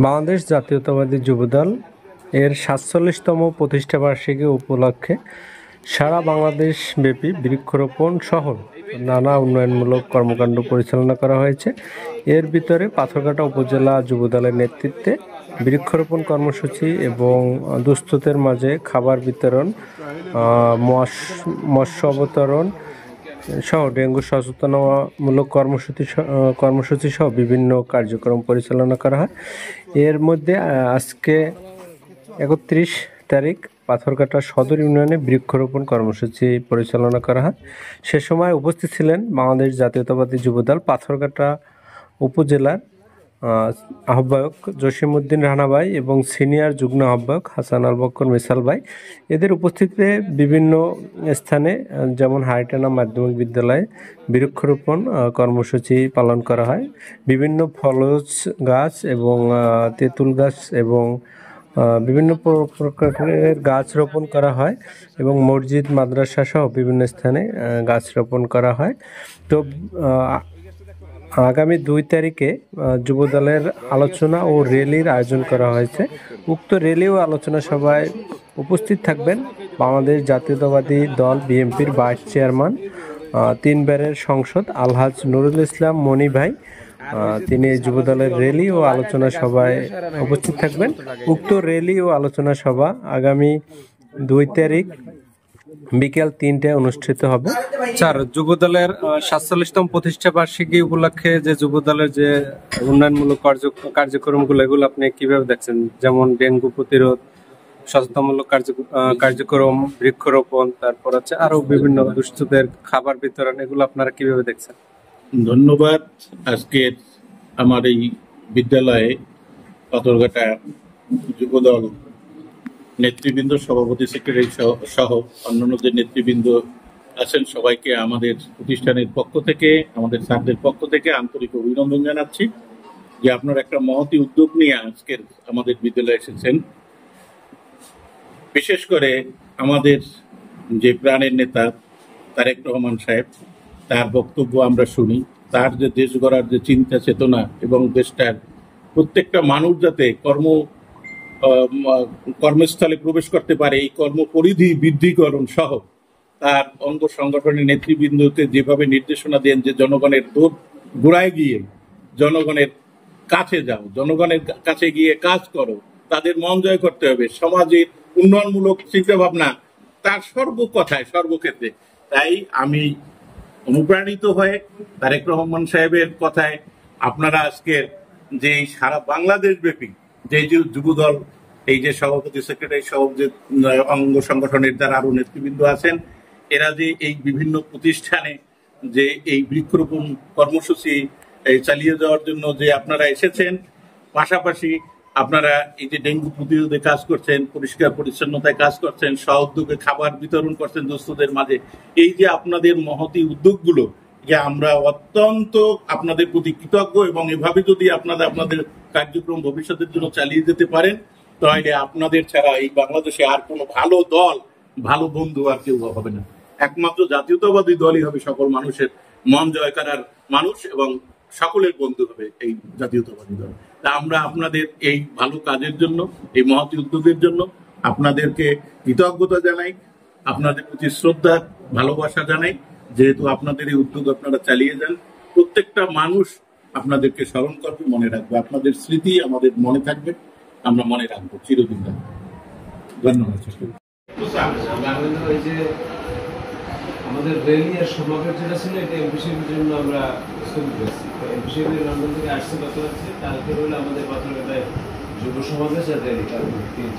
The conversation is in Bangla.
বাংলাদেশ জাতীয়তাবাদী যুবদল এর ৪৭তম প্রতিষ্ঠাবার্ষিকী উপলক্ষে সারা বাংলাদেশ ব্যাপী বৃক্ষরোপণ সহ নানা উন্নয়নমূলক কর্মকাণ্ড পরিচালনা করা হয়েছে। এর ভিতরে পাথরঘাটা উপজেলা যুবদলের নেতৃত্বে বৃক্ষরোপণ কর্মসূচি এবং দুস্থদের মাঝে খাবার বিতরণ, মৎস্য অবতরণ সহ ডেঙ্গু সচেতনতামূলক কর্মসূচি সহ বিভিন্ন কার্যক্রম পরিচালনা করা হয়। এর মধ্যে আজকে ৩১ তারিখ পাথরঘাটা সদর ইউনিয়নে বৃক্ষরোপণ কর্মসূচি পরিচালনা করা হয়। সে সময় উপস্থিত ছিলেন বাংলাদেশ জাতীয়তাবাদী যুবদল পাথরঘাটা উপজেলার আহ্বায়ক জসিমউদ্দিন রানা ভাই এবং সিনিয়র যুগ্ম আহ্বায়ক হাসান আল বক্কর মিসাল ভাই। এদের উপস্থিতিতে বিভিন্ন স্থানে যেমন হাইটানা মাধ্যমিক বিদ্যালয়ে বৃক্ষরোপণ কর্মসূচি পালন করা হয়। বিভিন্ন ফলজ গাছ এবং তেঁতুল গাছ এবং বিভিন্ন প্রকারের গাছ রোপণ করা হয় এবং মসজিদ মাদ্রাসা সহ বিভিন্ন স্থানে গাছ রোপণ করা হয়। তো আগামী ২ তারিখে যুবদলের আলোচনা ও র্যালির আয়োজন করা হয়েছে। উক্ত র্যালি ও আলোচনা সভায় উপস্থিত থাকবেন বাংলাদেশ জাতীয়তাবাদী দল বিএনপির ভাইস চেয়ারম্যান, ৩ বারের সংসদ আলহাজ নুরুল ইসলাম মনি ভাই। তিনি যুবদলের র্যালি ও আলোচনা সভায় উপস্থিত থাকবেন। উক্ত র্যালি ও আলোচনা সভা আগামী ২ তারিখ বিকেল ৩টায় অনুষ্ঠিত হবে। যুবদলের ৪৭তম প্রতিষ্ঠা বার্ষিকী উপলক্ষে যে যুবদলের যে উন্নয়নমূলক কার্যক্রমগুলো এগুলো আপনি কিভাবে দেখছেন? যেমন ডেঙ্গু প্রতিরোধ, সচেতনমূলক কার্যক্রম, বৃক্ষরোপণ, তারপর হচ্ছে আরো বিভিন্ন দুস্থদের খাবার বিতরণ, এগুলো আপনারা কিভাবে দেখছেন? ধন্যবাদ। আজকের আমার এই বিদ্যালয়ে পাথরঘাটা যুবদল নেতৃবৃন্দ, সভাপতি, সেক্রেটারি সহ অন্যান্য যে নেতৃবৃন্দ আছেন সবাইকে আমাদের প্রতিষ্ঠানের পক্ষ থেকে, আমাদের স্যারদের পক্ষ থেকে আন্তরিক অভিনন্দন জানাচ্ছি যে আপনারা একটা মহতী উদ্যোগ নিয়ে আজকের আমাদের বিদ্যালয়ে এসেছেন। বিশেষ করে আমাদের যে প্রাণের নেতা তারেক রহমান সাহেব, তার বক্তব্য আমরা শুনি। তার যে দেশ গড়ার যে চিন্তা চেতনা এবং দেশটার প্রত্যেকটা মানুষ যাতে কর্মস্থলে প্রবেশ করতে পারে, এই কর্মপরিধি বৃদ্ধিকরণ সহ তার অঙ্গ সংগঠনের নেতৃবৃন্দকে যেভাবে নির্দেশনা দেন যে জনগণের গোড়ায় গিয়ে জনগণের কাছে যাও, জনগণের কাছে গিয়ে কাজ করো, তাদের মন জয় করতে হবে, সমাজের উন্নয়নমূলক চিন্তা ভাবনা তার সর্বকথায় সর্বক্ষেত্রে। তাই আমি অনুপ্রাণিত হয়ে তারেক রহমান সাহেবের কথায় আপনারা আজকের যে সারা বাংলাদেশ ব্যাপী যে যুবদল, এই যে সভাপতি, সেক্রেটারি সহ যে অঙ্গ সংগঠনের দ্বারা আরো নেতৃবৃন্দ আছেন, এরা যে এই বিভিন্ন প্রতিষ্ঠানে যে এই বৃক্ষরোপণ কর্মসূচি চালিয়ে যাওয়ার জন্য যে আপনারা এসেছেন, পাশাপাশি আপনারা এই যে ডেঙ্গু প্রতিরোধে কাজ করছেন, পরিষ্কার পরিচ্ছন্নতায় কাজ করছেন, সহযোগে খাবার বিতরণ করছেন দুস্থদের মাঝে, এই যে আপনাদের মহতী উদ্যোগগুলো, যে আমরা অত্যন্ত আপনাদের প্রতি কৃতজ্ঞ এবং এভাবে যদি আপনারা আপনাদের কার্যক্রম ভবিষ্যতের জন্য চালিয়ে যেতে পারেন তাহলে আপনাদের ছাড়া এই বাংলাদেশে আর কোনো ভালো দল, ভালো বন্ধু আর কেউ হবে না। একমাত্র জাতীয়তাবাদী দলই হবে সকল মানুষের মন জয় করার মানুষ এবং সকলের বন্ধু হবে এই জাতীয়তাবাদী দল। তা আমরা আপনাদের এই ভালো কাজের জন্য, এই মহতী উদ্যোগের জন্য আপনাদেরকে কৃতজ্ঞতা জানাই, আপনাদের প্রতি শ্রদ্ধা ভালোবাসা জানাই। যেহেতু আপনাদের এই উদ্যোগ আপনারা চালিয়ে যান, প্রত্যেকটা মানুষ আপনাদেরকে স্মরণ করবে, মনে রাখবে, আপনাদের স্মৃতি আমাদের মনে থাকবে, আমরা মনে রাখবো চিরদিন। ধন্যবাদ। আমাদের র্যালি আর সমাবেশ যেটা ছিল এটা এমপিসির জন্য আমরা স্থগিত করেছি। এমপিসি লন্ডন থেকে আসছে গত রাত্রে, কালকে হলো আমাদের পাথরঘাটায় যুব সমাবেশ আর র্যালি, কাল ৩